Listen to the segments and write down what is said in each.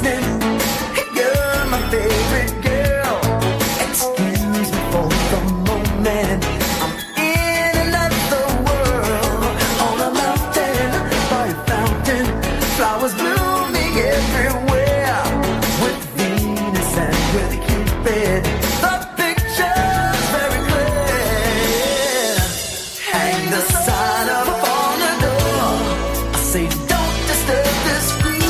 listening. You're my favorite girl. Excuse me for the moment. I'm in another world. On a mountain, by a fountain, flowers blooming everywhere. With Venus and with Cupid, the picture's very clear. Hang the sign up on the door. I say don't disturb this groove.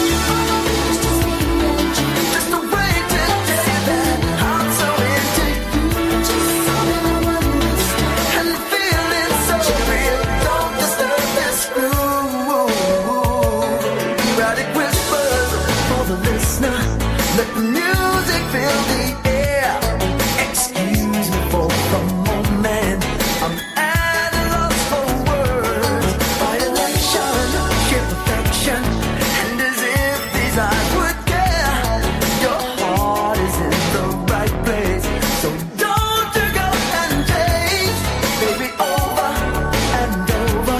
Just a way to tell you that I'm so into you. And feeling so real. Don't disturb this groove. Erotic whispers for the listener. Let the music fill the air. Excuse me for the moment. I'm at a loss for words. Violation, sheer perfection. And as if these eyes would care, your heart is in the right place. So don't you go and change. Baby, over and over,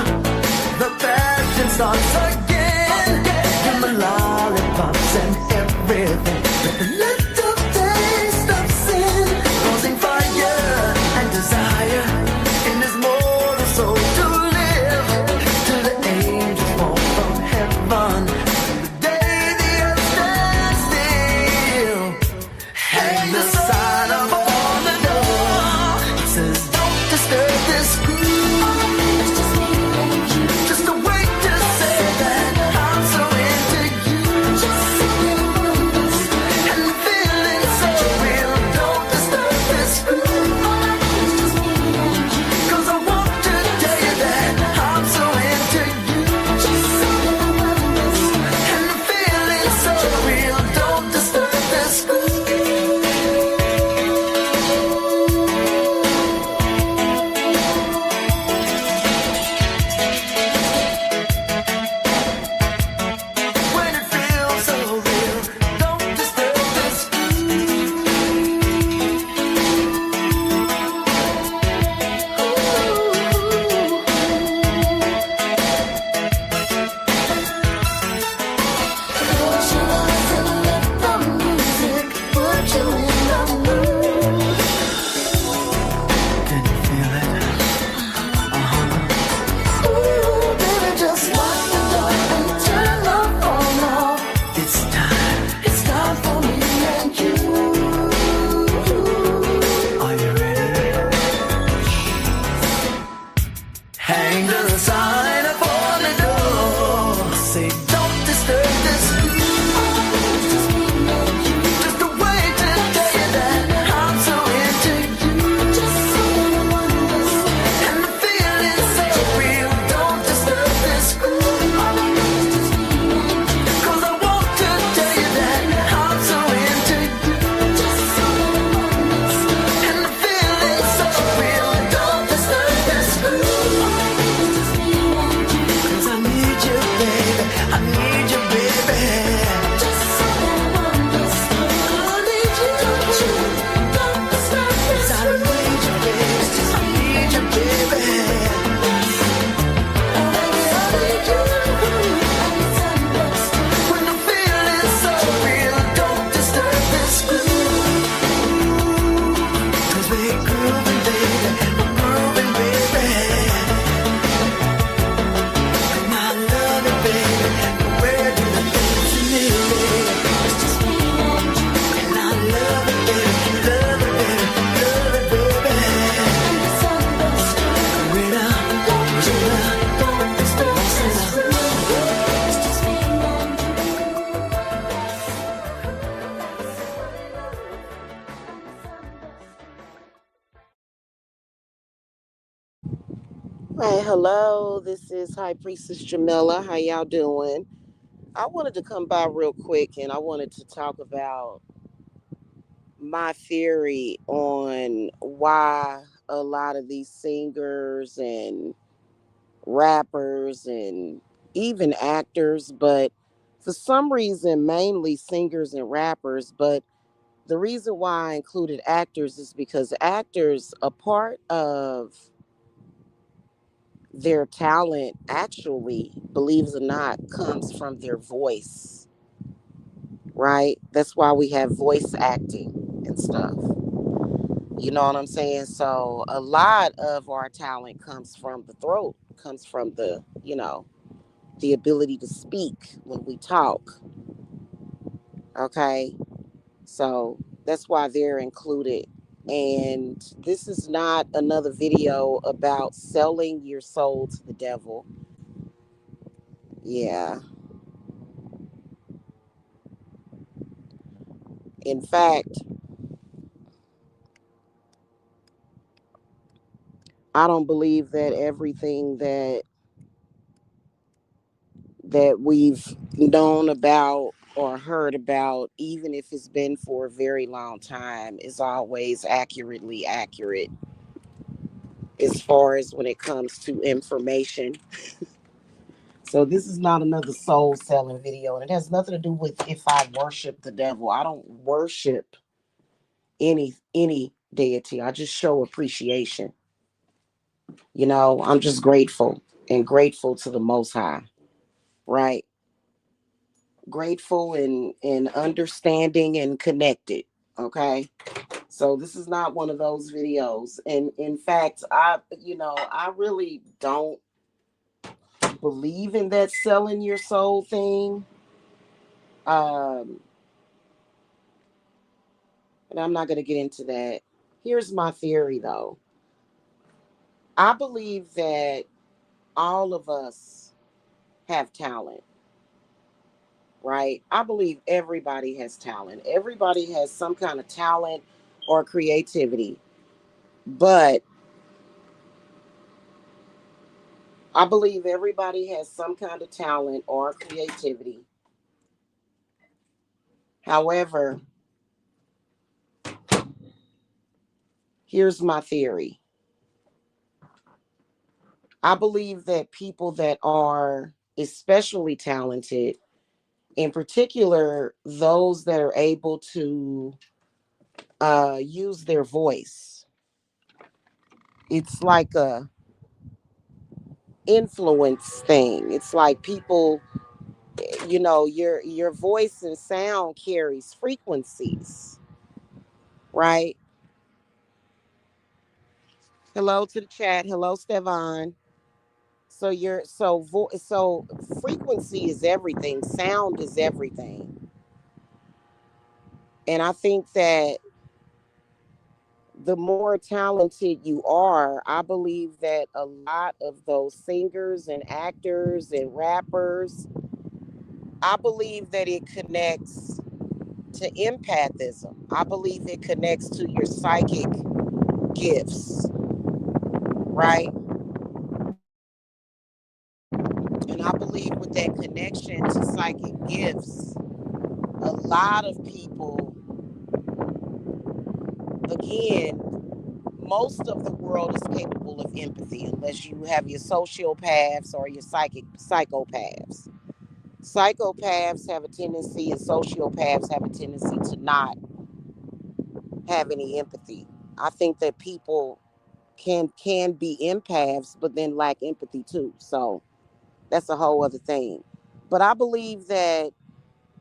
the passion starts again. Give me lollipops and everything. Let the little taste of sin, causing fire and desire in this mortal soul to live. Till the angels fall from heaven, till the day the earth stands still. Hang the sign up on the door. It says don't disturb this groove. Just a way to say that I'm so into you. And feeling so real. Don't disturb this groove. 'Cause I want to tell you that I'm so into you. And feeling so real. Don't disturb this groove. When it feels so real, don't disturb this Can you feel it? Baby, just lock the door and turn the phone off. It's time for me and you. Are you ready? Hang the sign up on the door. Say don't disturb this groove. Just a way to tell you that I'm so into you. And the feeling's so real. Don't disturb this groove. 'Cause I want to tell you that I'm so into you. And the feeling's so real. Don't disturb this groove. 'Cause I need you, baby. I need you, baby. I need you, don't you? Don't disturb this groove. I need you, baby. I need you, baby. When the feeling's so real, don't disturb this groove. 'Cause we're grooving, baby. We're grooving, baby. And I love it, baby. The way you do the things to me, baby. And I love it, baby. Love it, baby. Love it, baby. Don't disturb this groove. Hey, hello. This is High Priestess Jamila. How y'all doing? I wanted to come by real quick and I wanted to talk about my theory on why a lot of these singers and rappers and even actors, but for some reason, mainly singers and rappers. But the reason why I included actors is because actors, a part of their talent actually, believe it or not, comes from their voice. right? That's why we have voice acting and stuff. You know what I'm saying? So a lot of our talent comes from the throat, comes from the ability to speak when we talk. Okay. So that's why they're included. And this is not another video about selling your soul to the devil. Yeah. In fact, I don't believe that everything that we've known about or heard about, even if it's been for a very long time, is always accurately accurate as far as when it comes to information. So this is not another soul selling video, and it has nothing to do with if I worship the devil. I don't worship any deity. I just show appreciation. I'm just grateful and grateful to the Most High, right? Grateful and understanding and connected. Okay. So this is not one of those videos. And in fact, I really don't believe in that selling your soul thing. Um, and I'm not going to get into that. Here's my theory though. I believe that all of us have talent, right? I believe everybody has talent. Everybody has some kind of talent or creativity. But I believe everybody has some kind of talent or creativity. However, here's my theory. I believe that people that are especially talented, in particular, those that are able to use their voice, it's like a influence thing. It's like people, your voice and sound carries frequencies, right? Hello to the chat. Hello, Stevan. So frequency is everything. Sound is everything. And I think that the more talented you are, I believe that a lot of those singers and actors and rappers, I believe that it connects to empathism. I believe it connects to your psychic gifts, right? And I believe with that connection to psychic gifts, a lot of people, again, most of the world is capable of empathy unless you have your sociopaths or your psychopaths. Psychopaths have a tendency and sociopaths have a tendency to not have any empathy. I think that people can be empaths but then lack empathy too. So that's a whole other thing. But I believe that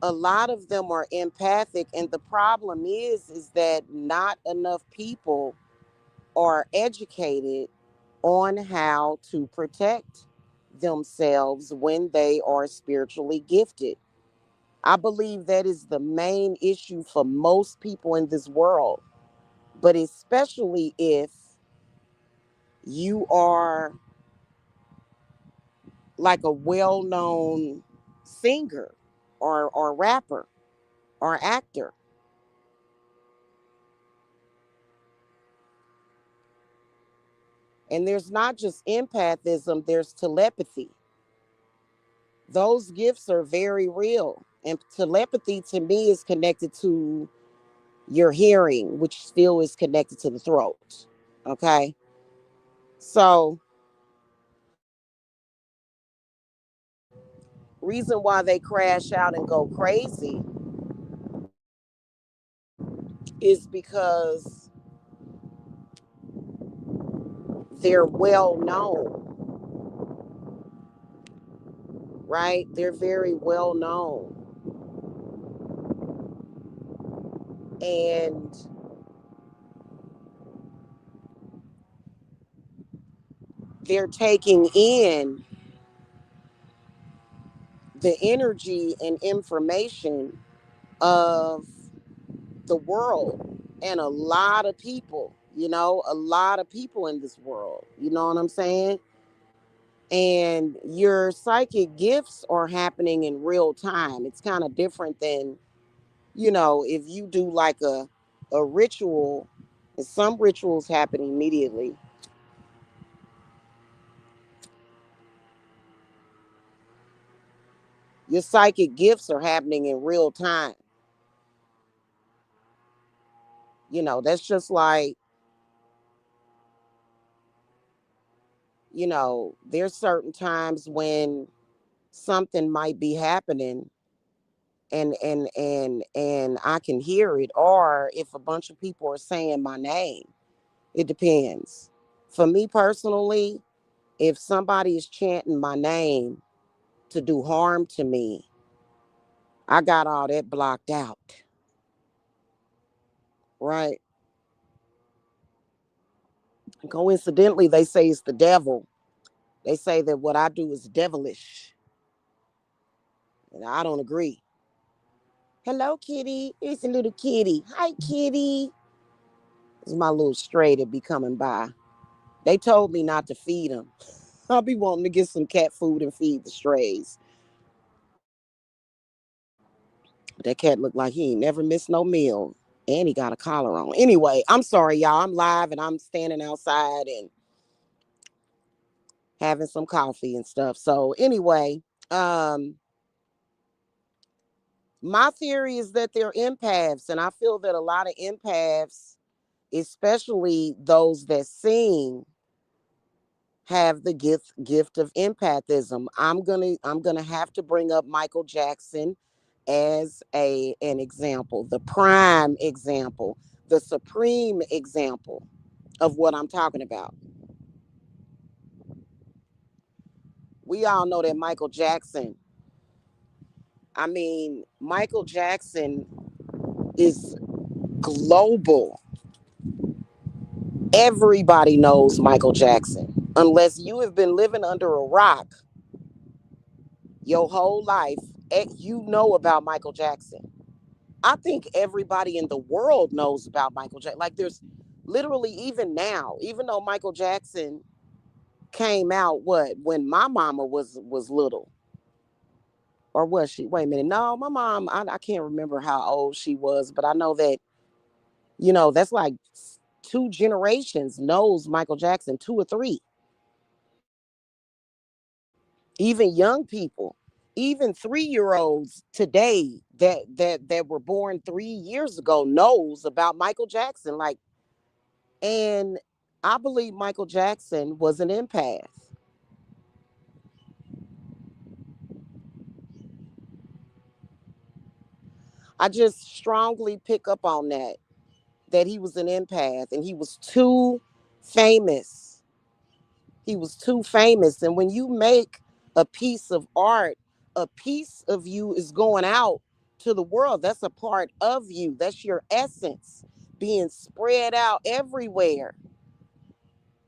a lot of them are empathic, and the problem is that not enough people are educated on how to protect themselves when they are spiritually gifted. I believe that is the main issue for most people in this world, but especially if you are like a well known singer or rapper or actor. And there's not just empathism, there's telepathy. Those gifts are very real. And telepathy to me is connected to your hearing, which still is connected to the throat. Okay. So, reason why they crash out and go crazy is because they're well known, right? They're very well known. And they're taking in the energy and information of the world and a lot of people, a lot of people in this world. You know what I'm saying? And your psychic gifts are happening in real time. It's kind of different than, if you do like a ritual, and some rituals happen immediately. Your psychic gifts are happening in real time. That's just like, there's certain times when something might be happening and I can hear it, or if a bunch of people are saying my name. It depends. For me personally, if somebody is chanting my name to do harm to me, I got all that blocked out, right? Coincidentally, they say it's the devil. They say that what I do is devilish, and I don't agree. Hello, kitty. It's a little kitty. Hi, kitty. It's my little stray that be coming by. They told me not to feed them. I'll be wanting to get some cat food and feed the strays. That cat looked like he ain't never missed no meal. And he got a collar on. Anyway, I'm sorry, y'all. I'm live and I'm standing outside and having some coffee and stuff. So anyway, um, my theory is that they're empaths, and I feel that a lot of empaths, especially those that sing, have the gift of empathism. I'm gonna have to bring up Michael Jackson as an example, the prime example, the supreme example of what I'm talking about. We all know that Michael Jackson is global. Everybody knows Michael Jackson. Unless you have been living under a rock your whole life, you know about Michael Jackson. I think everybody in the world knows about Michael Jackson. Like there's literally, even now, even though Michael Jackson came out when my mama was little, or was she? Wait a minute, no, my mom. I can't remember how old she was, but I know that that's like two generations knows Michael Jackson, two or three, even young people. Even 3-year olds today that were born 3 years ago knows about Michael Jackson. Like, and I believe Michael Jackson was an empath. I just strongly pick up on that he was an empath and he was too famous. He was too famous. And when you make a piece of art, a piece of you is going out to the world. That's a part of you. That's your essence being spread out everywhere.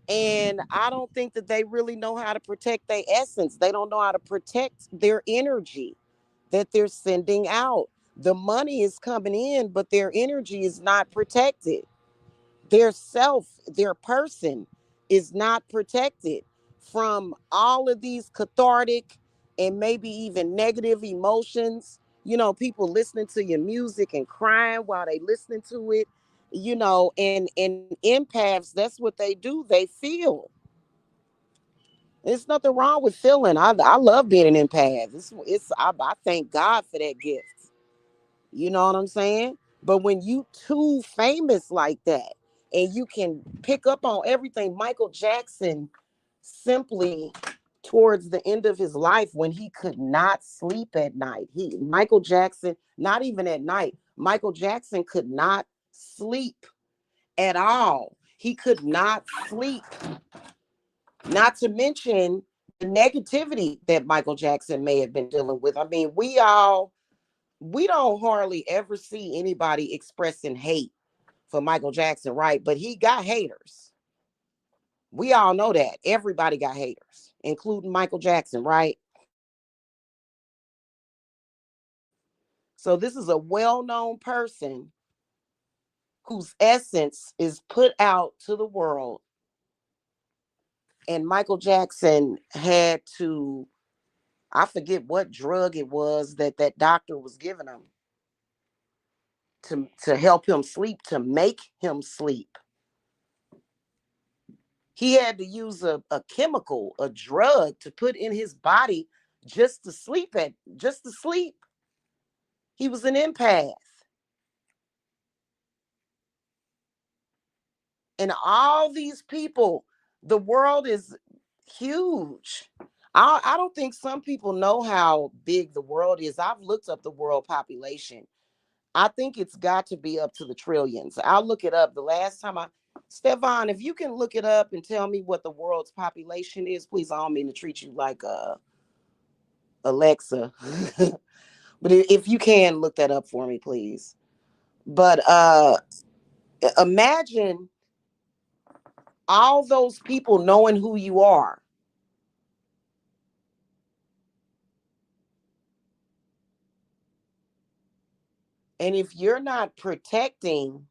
And I don't think that they really know how to protect their essence. They don't know how to protect their energy that they're sending out. The money is coming in, but their energy is not protected. Their self, their person is not protected from all of these cathartic and maybe even negative emotions. People listening to your music and crying while they listening to it, and empaths, that's what they do. They feel. There's nothing wrong with feeling. I love being an empath. I thank God for that gift. You know what I'm saying? But when you too famous like that and you can pick up on everything, Michael Jackson simply towards the end of his life when he could not sleep at night. Michael Jackson, not even at night, Michael Jackson could not sleep at all. He could not sleep. Not to mention the negativity that Michael Jackson may have been dealing with. I mean, we all We don't hardly ever see anybody expressing hate for Michael Jackson, right? But he got haters. We all know that. Everybody got haters, including Michael Jackson, right? So this is a well-known person whose essence is put out to the world. And Michael Jackson had to, I forget what drug it was that that doctor was giving him to help him sleep, to make him sleep. He had to use a chemical, a drug to put in his body just to sleep. He was an empath. And all these people, the world is huge. I don't think some people know how big the world is. I've looked up the world population. I think it's got to be up to the trillions. I'll look it up. The last time Stefan, if you can look it up and tell me what the world's population is, please. I don't mean to treat you like Alexa, but if you can look that up for me, please. But imagine all those people knowing who you are. And if you're not protecting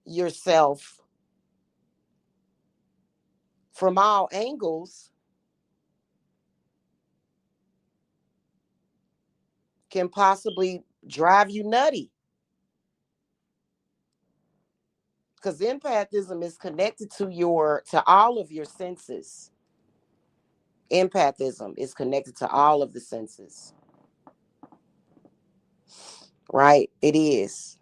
yourself from all angles, can possibly drive you nutty. Because empathism is connected to all of your senses. Empathism is connected to all of the senses. Right? It is.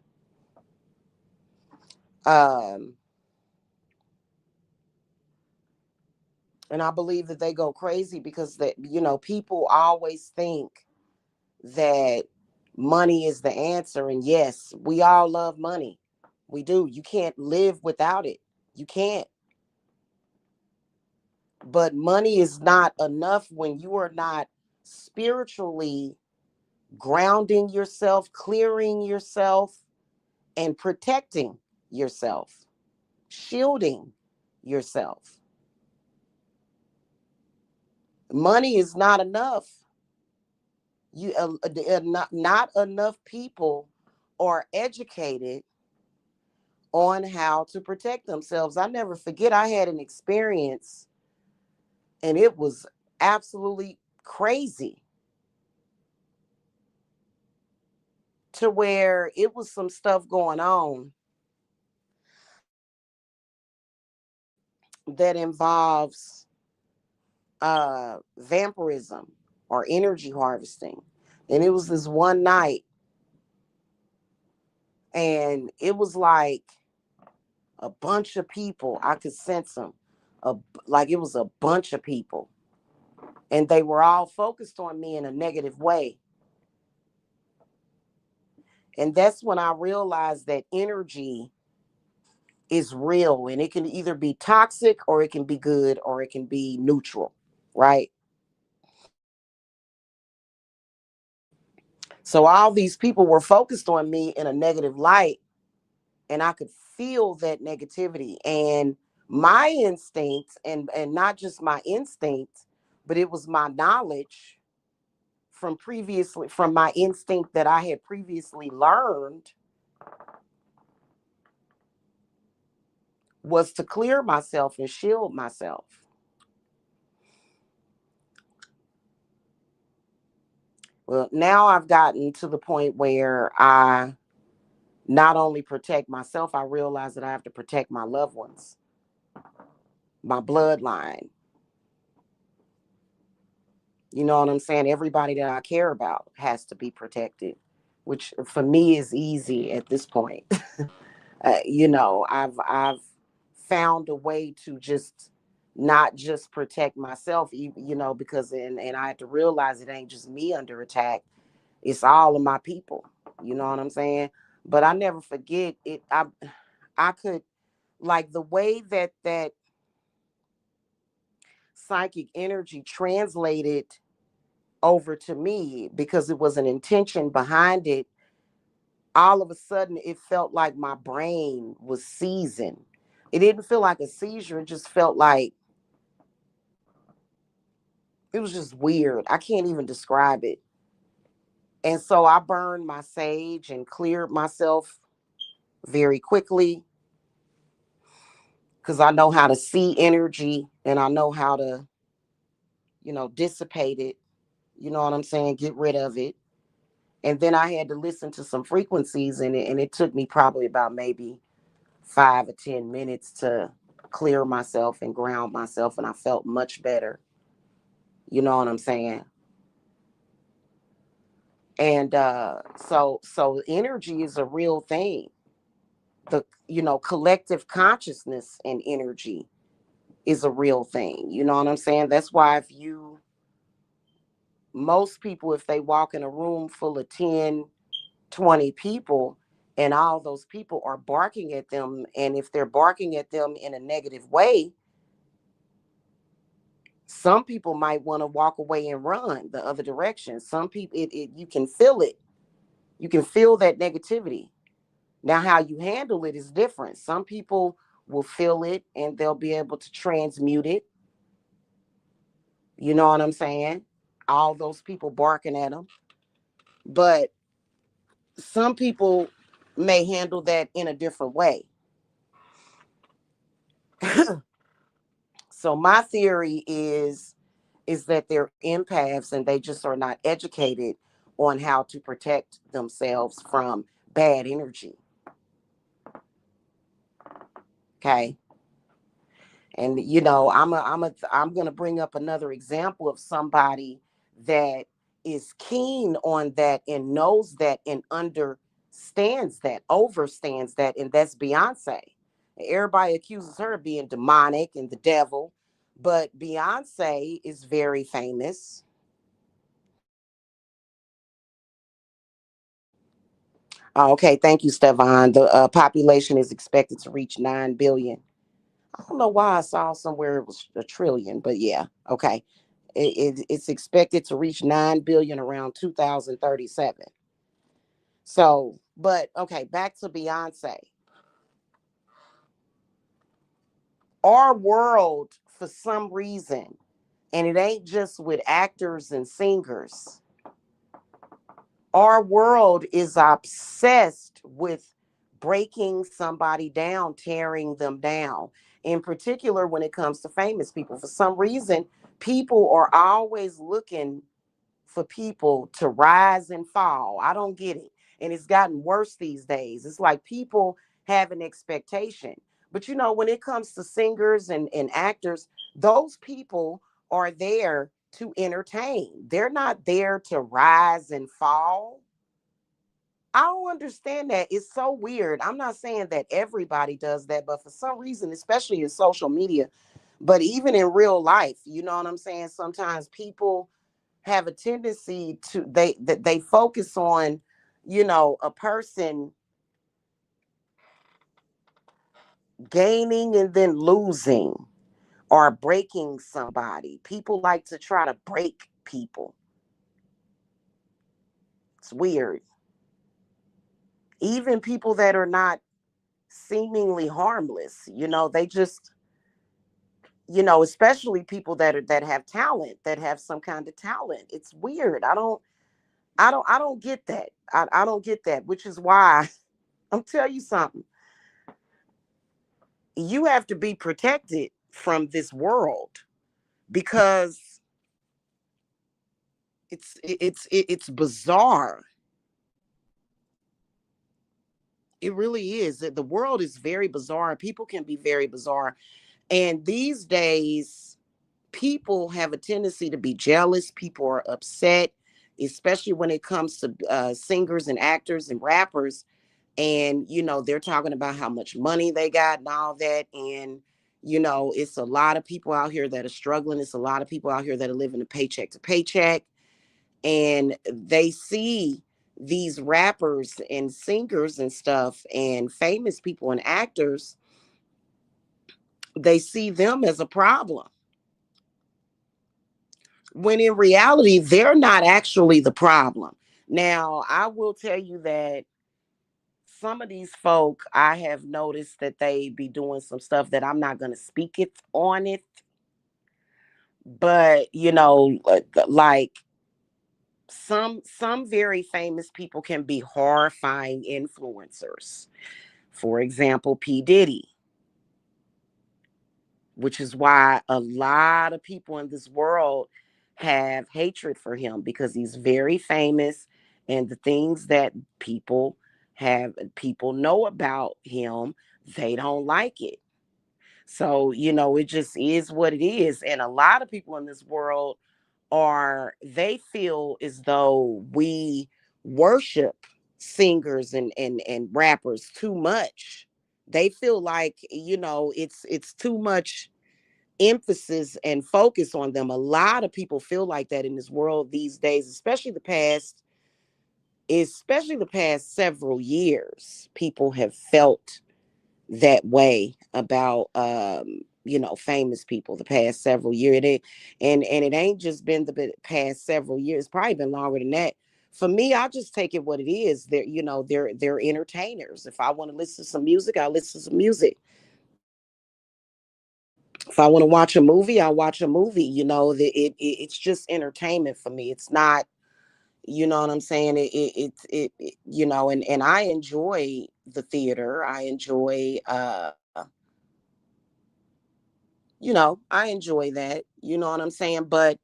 Um, and I believe that they go crazy because people always think that money is the answer. And yes, we all love money. We do. You can't live without it. You can't. But money is not enough when you are not spiritually grounding yourself, clearing yourself, and protecting yourself, shielding yourself. Money is not enough. Not enough people are educated on how to protect themselves. I never forget, I had an experience and it was absolutely crazy, to where it was some stuff going on that involves vampirism or energy harvesting. And it was this one night, and it was like a bunch of people. I could sense them, like it was a bunch of people, and they were all focused on me in a negative way. And that's when I realized that energy is real, and it can either be toxic or it can be good or it can be neutral, right? So all these people were focused on me in a negative light, and I could feel that negativity. And my instinct, and not just my instinct, but it was my knowledge from my instinct that I had previously learned, was to clear myself and shield myself. Well, now I've gotten to the point where I not only protect myself, I realize that I have to protect my loved ones, my bloodline. You know what I'm saying? Everybody that I care about has to be protected, which for me is easy at this point. I've found a way to just not just protect myself, because and I had to realize it ain't just me under attack; it's all of my people. You know what I'm saying? But I never forget it. I could, like, the way that psychic energy translated over to me because it was an intention behind it. All of a sudden, it felt like my brain was seizing. It didn't feel like a seizure. It just felt like it was just weird. I can't even describe it. And so I burned my sage and cleared myself very quickly because I know how to see energy and I know how to, dissipate it. You know what I'm saying? Get rid of it. And then I had to listen to some frequencies in it. And it took me probably about maybe 5 or 10 minutes to clear myself and ground myself. And I felt much better. You know what I'm saying? And so energy is a real thing. The collective consciousness and energy is a real thing. You know what I'm saying? That's why most people, if they walk in a room full of 10, 20 people, and all those people are barking at them, and if they're barking at them in a negative way, some people might want to walk away and run the other direction. Some people, you can feel it. You can feel that negativity. Now, how you handle it is different. Some people will feel it and they'll be able to transmute it. You know what I'm saying? All those people barking at them. But some people may handle that in a different way. So my theory is that they're empaths and they just are not educated on how to protect themselves from bad energy. Okay? And I'm going to bring up another example of somebody that is keen on that and knows that and understands that, overstands that, and that's Beyonce. Everybody accuses her of being demonic and the devil, but Beyonce is very famous. Okay, thank you, Stefan. The population is expected to reach 9 billion. I don't know why I saw somewhere it was a trillion, but yeah, okay. It's expected to reach 9 billion around 2037. So, but okay, back to Beyonce. Our world, for some reason, and it ain't just with actors and singers, our world is obsessed with breaking somebody down, tearing them down. In particular, when it comes to famous people, for some reason, people are always looking for people to rise and fall. I don't get it. And it's gotten worse these days. It's like people have an expectation. But when it comes to singers and actors, those people are there to entertain. They're not there to rise and fall. I don't understand that. It's so weird. I'm not saying that everybody does that, but for some reason, especially in social media, but even in real life, you know what I'm saying? Sometimes people have a tendency to they focus on, a person gaining and then losing or breaking somebody. People like to try to break people. It's weird. Even people that are not seemingly harmless, they just, especially people that have talent, that have some kind of talent. It's weird. I don't get that. I don't get that, which is why I'm tell you something. You have to be protected from this world because it's bizarre. It really is. The world is very bizarre. People can be very bizarre. And these days, people have a tendency to be jealous. People are upset, especially when it comes to singers and actors and rappers. And, they're talking about how much money they got and all that. And, it's a lot of people out here that are struggling. It's a lot of people out here that are living a paycheck to paycheck. And they see these rappers and singers and stuff and famous people and actors, they see them as a problem. when in reality, they're not actually the problem. Now, I will tell you that some of these folk, I have noticed that they be doing some stuff that I'm not going to speak it on it, but like some very famous people can be horrifying influencers. For example, P. Diddy, which is why a lot of people in this world have hatred for him because he's very famous, and the things that people people know about him, they don't like it. So, it just is what it is. And a lot of people in this world they feel as though we worship singers and rappers too much. They feel like, it's too much emphasis and focus on them. A lot of people feel like that in this world these days, especially the past several years. People have felt that way about famous people the past several years. And it ain't just been the past several years, it's probably been longer than that. For me, I just take it what it is. They're entertainers. If I want to listen to some music, I listen to some music. If I want to watch a movie, I watch a movie. It's just entertainment for me. It's not, you know what I'm saying? And I enjoy the theater. I enjoy I enjoy that. You know what I'm saying? But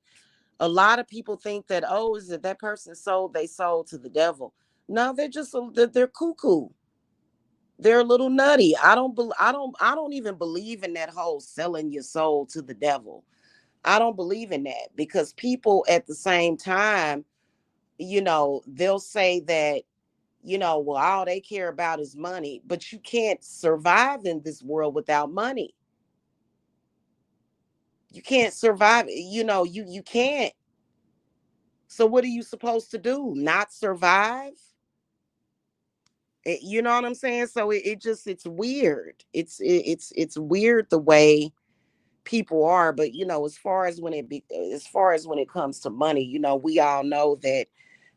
a lot of people think that, oh, is it that person sold they sold to the devil? No, they're cuckoo. They're a little nutty. I don't even believe in that whole selling your soul to the devil. I don't believe in that, because people at the same time, they'll say that, well, all they care about is money, but you can't survive in this world without money. You can't survive, you can't. So what are you supposed to do? Not survive? You know what I'm saying? So it's weird. It's weird the way people are. But as far as when it comes to money, we all know that,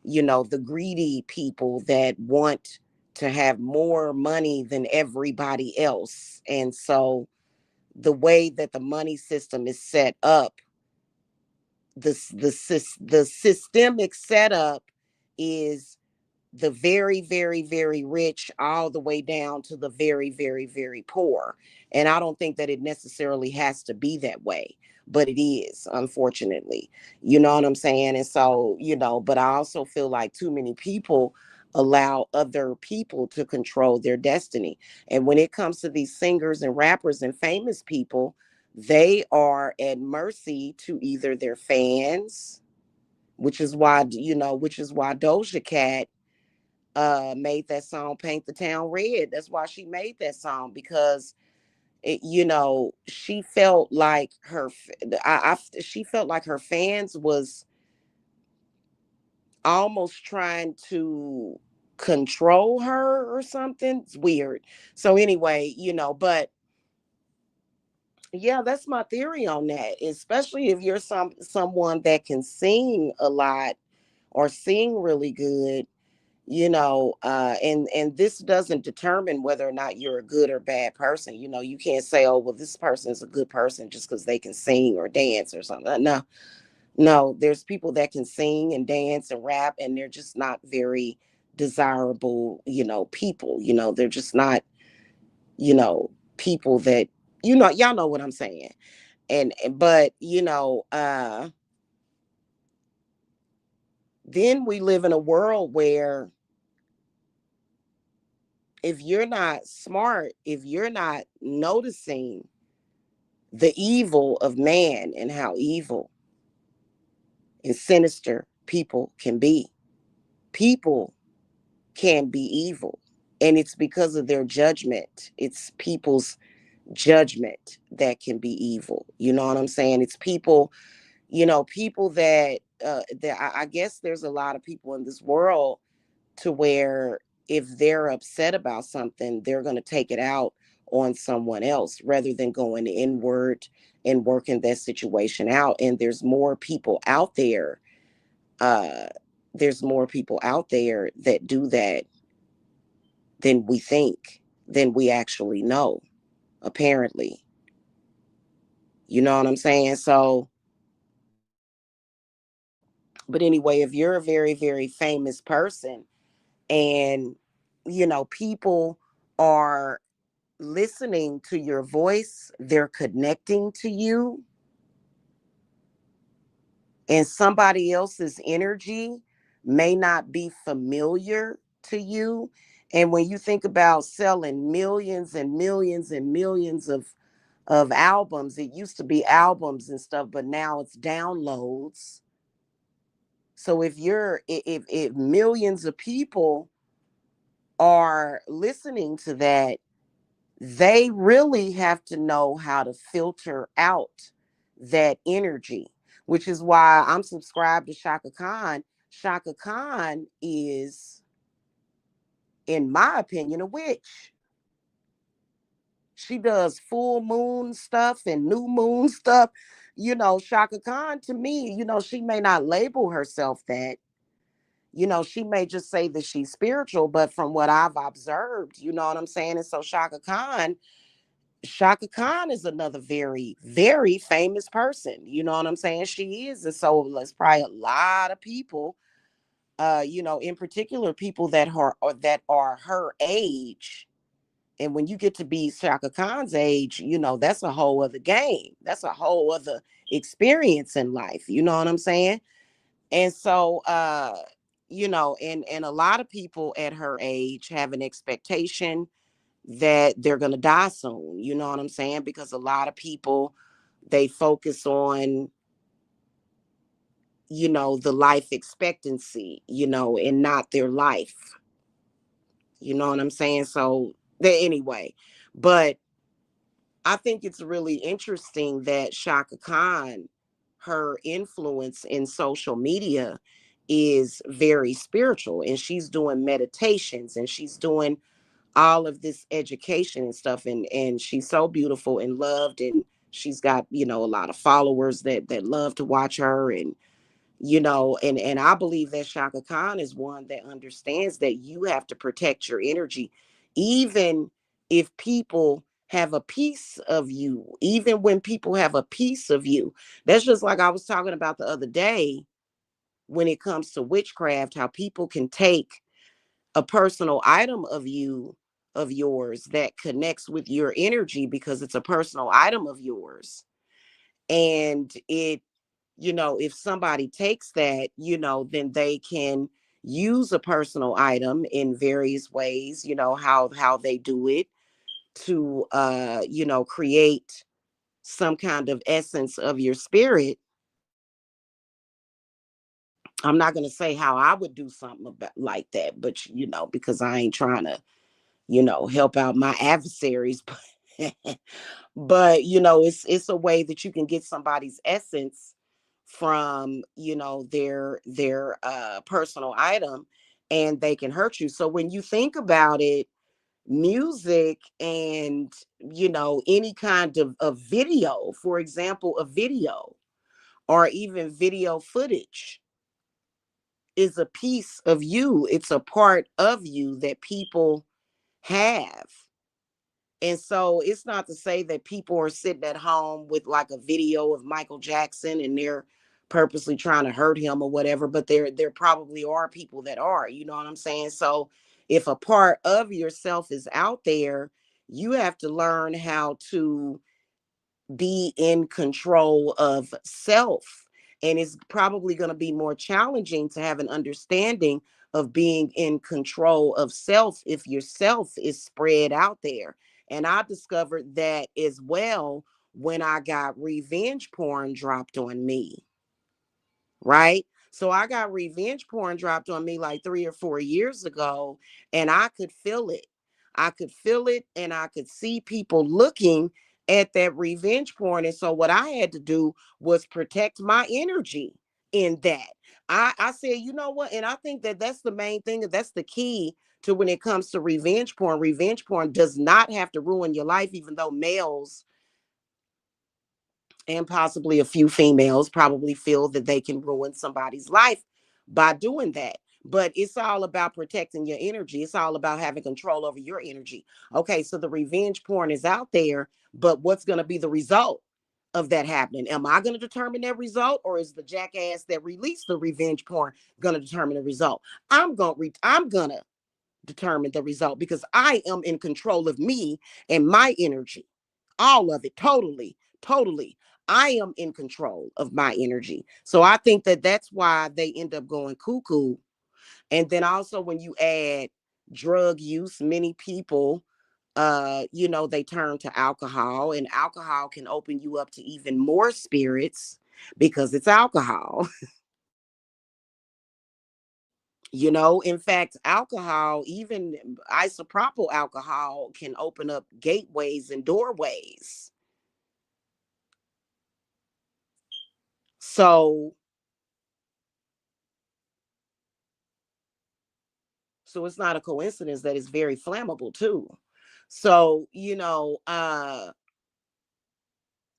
the greedy people that want to have more money than everybody else. And so the way that the money system is set up, the systemic setup is the very, very, very rich all the way down to the very, very, very poor. And I don't think that it necessarily has to be that way, but it is, unfortunately. You know what I'm saying? And so, but I also feel like too many people allow other people to control their destiny. And when it comes to these singers and rappers and famous people, they are at mercy to either their fans, which is why Doja Cat made that song Paint the Town Red. That's why she made that song, because she felt like she felt like her fans was almost trying to control her or something. It's weird. So anyway, but yeah, that's my theory on that. Especially if you're someone that can sing a lot or sing really good, and this doesn't determine whether or not you're a good or bad person. You can't say, oh, well, this person is a good person just because they can sing or dance or something. No, no, there's people that can sing and dance and rap, and they're just not very desirable, people. They're just not, people that, y'all know what I'm saying. But then we live in a world where, if you're not smart, if you're not noticing the evil of man and how evil and sinister people can be, people can be evil. And it's because of their judgment. It's people's judgment that can be evil. You know what I'm saying? It's people, people that I guess there's a lot of people in this world to where if they're upset about something, they're going to take it out on someone else rather than going inward and working that situation out. And uh there's more people out there that do that than we think, than we actually know, apparently. You know what I'm saying? So, but anyway, if you're a very, very famous person and, people are listening to your voice, they're connecting to you, and somebody else's energy may not be familiar to you. And when you think about selling millions and millions and millions of albums, it used to be albums and stuff, but now it's downloads. So if millions of people are listening to that, they really have to know how to filter out that energy, which is why I'm subscribed to Shaka Khan. Shaka Khan is, in my opinion, a witch. She does full moon stuff and new moon stuff. Shaka Khan, to me, she may not label herself that. She may just say that she's spiritual, but from what I've observed, you know what I'm saying? And so Shaka Khan is another very, very famous person. You know what I'm saying? She is. And so there's probably a lot of people, in particular people that are her age. And when you get to be Shaka Khan's age, that's a whole other game. That's a whole other experience in life. You know what I'm saying? And so and a lot of people at her age have an expectation that they're going to die soon. You know what I'm saying? Because a lot of people, they focus on, the life expectancy, and not their life. You know what I'm saying? So, anyway, but I think it's really interesting that Shaka Khan, her influence in social media is very spiritual, and she's doing meditations and she's doing all of this education and stuff, and she's so beautiful and loved, and she's got a lot of followers that love to watch her, and and I believe that Shaka Khan is one that understands that you have to protect your energy, even if people have a piece of you, even when people have a piece of you. That's just like I was talking about the other day when it comes to witchcraft, how people can take a personal item of yours that connects with your energy because it's a personal item of yours, and if somebody takes that, then they can use a personal item in various ways, how they do it to create some kind of essence of your spirit. I'm not going to say how I would do something about like that, but because I ain't trying to help out my adversaries. But it's a way that you can get somebody's essence from their personal item, and they can hurt you. So when you think about it, music and any kind of video, for example, a video or even video footage is a piece of you. It's a part of you that people have. And so it's not to say that people are sitting at home with like a video of Michael Jackson and they're purposely trying to hurt him or whatever, but there probably are people that are, you know what I'm saying? So if a part of yourself is out there, you have to learn how to be in control of self. And it's probably going to be more challenging to have an understanding of being in control of self if yourself is spread out there. And I discovered that as well when I got revenge porn dropped on me, right? So I got revenge porn dropped on me like 3 or 4 years ago, and I could feel it. I could feel it, and I could see people looking at that revenge porn. And so what I had to do was protect my energy in that. I said, you know what? And I think that that's the main thing. That's the key to when it comes to revenge porn does not have to ruin your life, even though males and possibly a few females probably feel that they can ruin somebody's life by doing that. But it's all about protecting your energy. It's all about having control over your energy. Okay, so the revenge porn is out there, but what's going to be the result of that happening? Am I going to determine that result, or is the jackass that released the revenge porn going to determine the result? I'm going to determine the result because I am in control of me and my energy. All of it, totally, totally. I am in control of my energy. So I think that that's why they end up going cuckoo. And then also when you add drug use, many people they turn to alcohol, and alcohol can open you up to even more spirits because it's alcohol. In fact, alcohol, even isopropyl alcohol, can open up gateways and doorways. So so it's not a coincidence that it's very flammable too. So,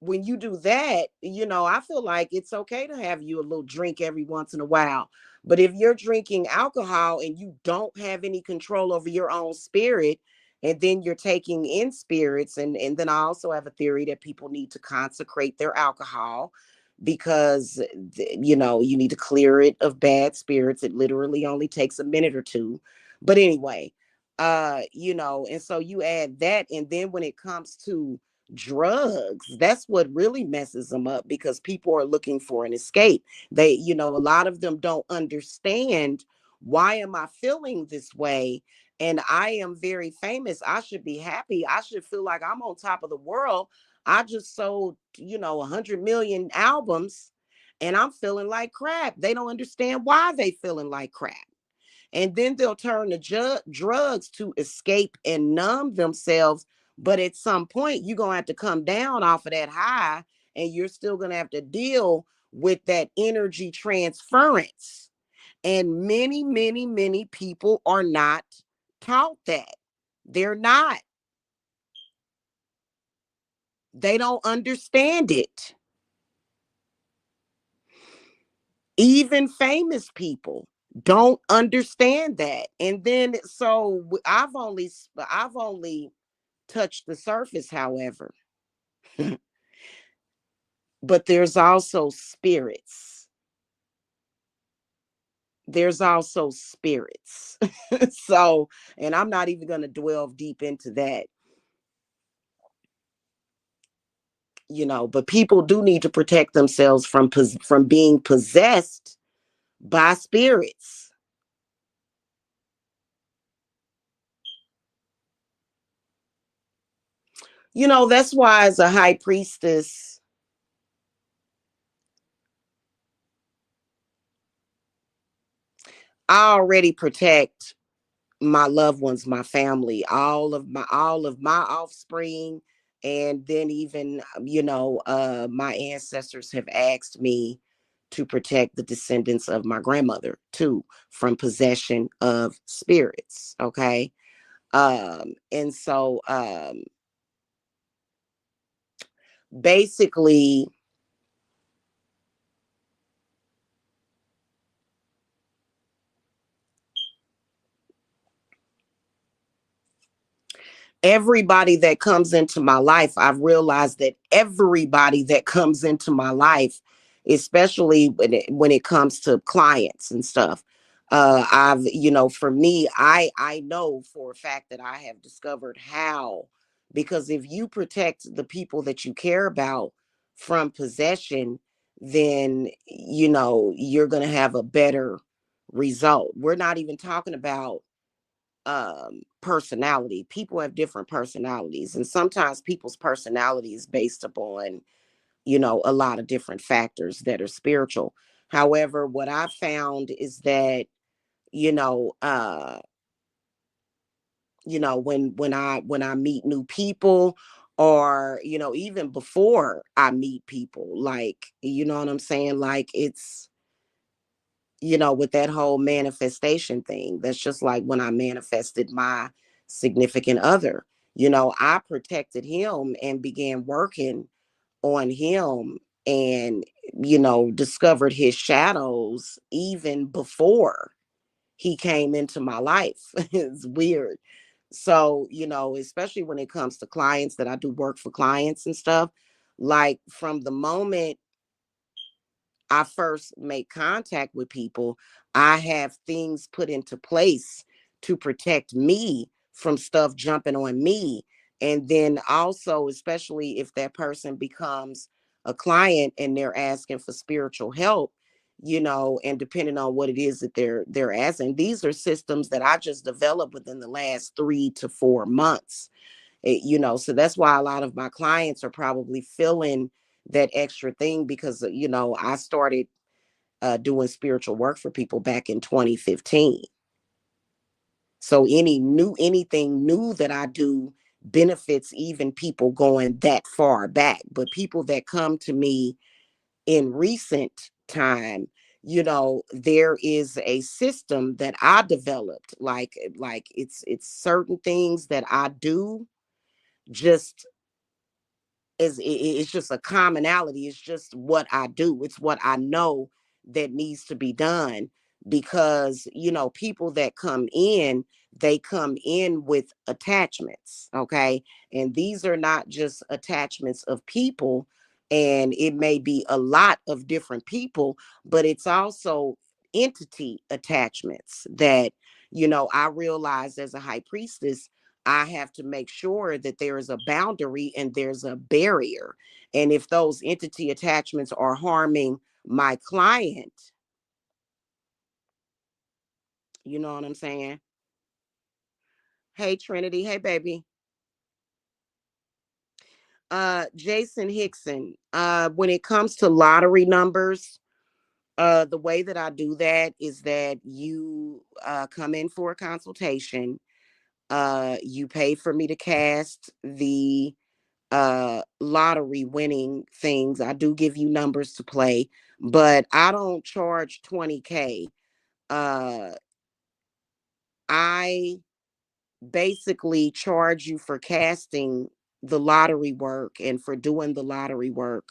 when you do that, I feel like it's okay to have you a little drink every once in a while. But if you're drinking alcohol and you don't have any control over your own spirit, and then you're taking in spirits, and then I also have a theory that people need to consecrate their alcohol because you need to clear it of bad spirits. It literally only takes a minute or two. But anyway, and so you add that, and then when it comes to drugs, that's what really messes them up because people are looking for an escape. A lot of them don't understand, why am I feeling this way, and I am very famous, I should be happy, I should feel like I'm on top of the world. I just sold 100 million albums and I'm feeling like crap. They don't understand why they feeling like crap, and then they'll turn to drugs to escape and numb themselves. But at some point, you're going to have to come down off of that high, and you're still going to have to deal with that energy transference. And many, many, many people are not taught that. They're not. They don't understand it. Even famous people don't understand that. And then so I've only touched the surface, however. But there's also spirits. There's also spirits. So, and I'm not even going to delve deep into that, but people do need to protect themselves from being possessed by spirits. That's why as a high priestess, I already protect my loved ones, my family, all of my offspring, and then even my ancestors have asked me to protect the descendants of my grandmother too from possession of spirits. Okay. And so basically everybody that comes into my life, I've realized that everybody that comes into my life, especially when it comes to clients and stuff, for me, I know for a fact that I have discovered how, because if you protect the people that you care about from possession, then you're going to have a better result. We're not even talking about personality. People have different personalities, and sometimes people's personality is based upon a lot of different factors that are spiritual. However, what I found is that you know uh when I meet new people, or even before I meet people, like, you know what I'm saying, like, with that whole manifestation thing. That's just like when I manifested my significant other. I protected him and began working on him, and discovered his shadows even before he came into my life. It's weird. So, especially when it comes to clients, that I do work for clients and stuff, like from the moment I first make contact with people, I have things put into place to protect me from stuff jumping on me. And then also, especially if that person becomes a client and they're asking for spiritual help, and depending on what it is that they're asking, these are systems that I just developed within the last 3 to 4 months. So that's why a lot of my clients are probably feeling that extra thing, because I started doing spiritual work for people back in 2015. So anything new that I do benefits even people going that far back. But people that come to me in recent time, there is a system that I developed. Like it's certain things that I do, just it's just a commonality. It's just what I do. It's what I know that needs to be done, because people that come in, they come in with attachments, okay? And these are not just attachments of people, and it may be a lot of different people, but it's also entity attachments that I realized as a high priestess, I have to make sure that there is a boundary and there's a barrier. And if those entity attachments are harming my client, you know what I'm saying? Hey, Trinity. Hey, baby. Jason Hickson. When it comes to lottery numbers, the way that I do that is that you come in for a consultation. You pay for me to cast the lottery winning things. I do give you numbers to play, but I don't charge 20K. uh I basically charge you for casting the lottery work and for doing the lottery work,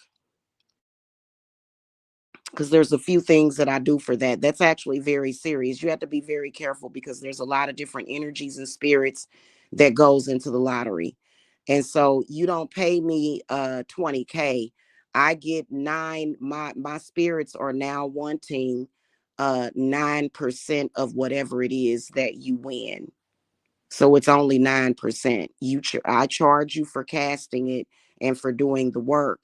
because there's a few things that I do for that. That's actually very serious. You have to be very careful, because there's a lot of different energies and spirits that goes into the lottery. And so you don't pay me 20K. I get nine. My spirits are now wanting 9% of whatever it is that you win. So it's only 9%. I charge you for casting it and for doing the work,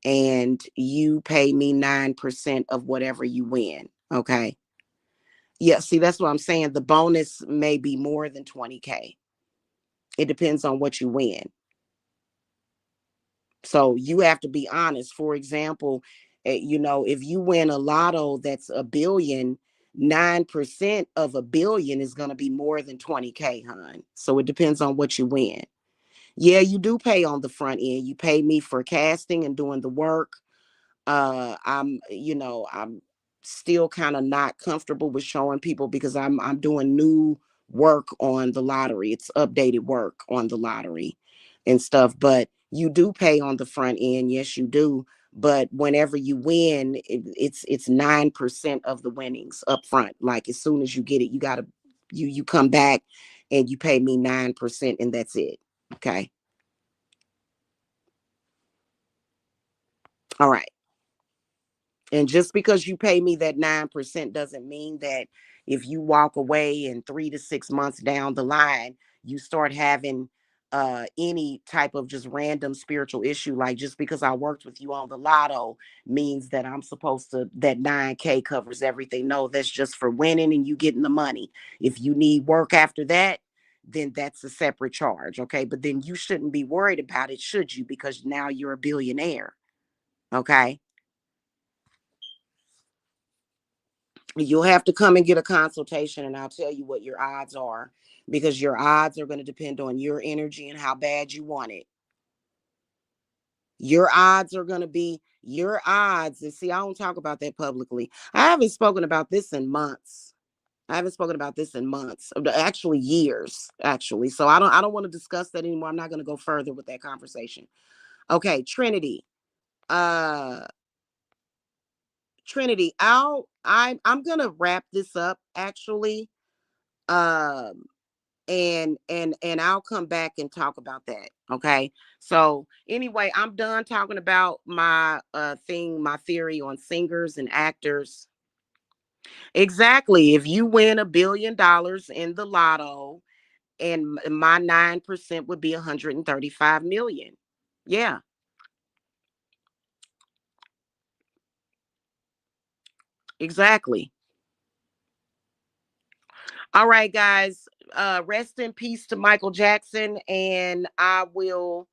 and you pay me 9% of whatever you win. Okay. Yeah, see, that's what I'm saying. The bonus may be more than 20K. It depends on what you win. So you have to be honest. For example, if you win a lotto that's a billion, 9% of a billion is going to be more than 20K, hon. So it depends on what you win. Yeah, you do pay on the front end. You pay me for casting and doing the work. I'm still kind of not comfortable with showing people, because I'm doing new work on the lottery. It's updated work on the lottery and stuff. But you do pay on the front end. Yes, you do. But whenever you win, it's 9% of the winnings up front. Like as soon as you get it, you come back and you pay me 9%, and that's it. Okay. All right. And just because you pay me that 9% doesn't mean that if you walk away and 3 to 6 months down the line, you start having any type of just random spiritual issue. Like just because I worked with you on the lotto means that I'm supposed to, that 9K covers everything. No, that's just for winning and you getting the money. If you need work after that, then that's a separate charge. Okay. But then you shouldn't be worried about it, should you? Because now you're a billionaire. Okay. You'll have to come and get a consultation, and I'll tell you what your odds are, because your odds are going to depend on your energy and how bad you want it. Your odds are going to be your odds. And see, I don't talk about that publicly. I haven't spoken about this in months. I haven't spoken about this in months, actually years, actually. So I don't want to discuss that anymore. I'm not going to go further with that conversation. Okay, Trinity. Uh Trinity, I'm going to wrap this up actually. Um and I'll come back and talk about that. Okay. So anyway, I'm done talking about my my theory on singers and actors. Exactly. If you win $1 billion in the lotto, and my 9% would be 135 million. Yeah, exactly. All right, guys. Rest in peace to Michael Jackson, and I will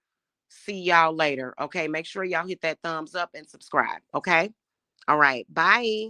see y'all later. Okay, make sure y'all hit that thumbs up and subscribe. Okay. All right. Bye.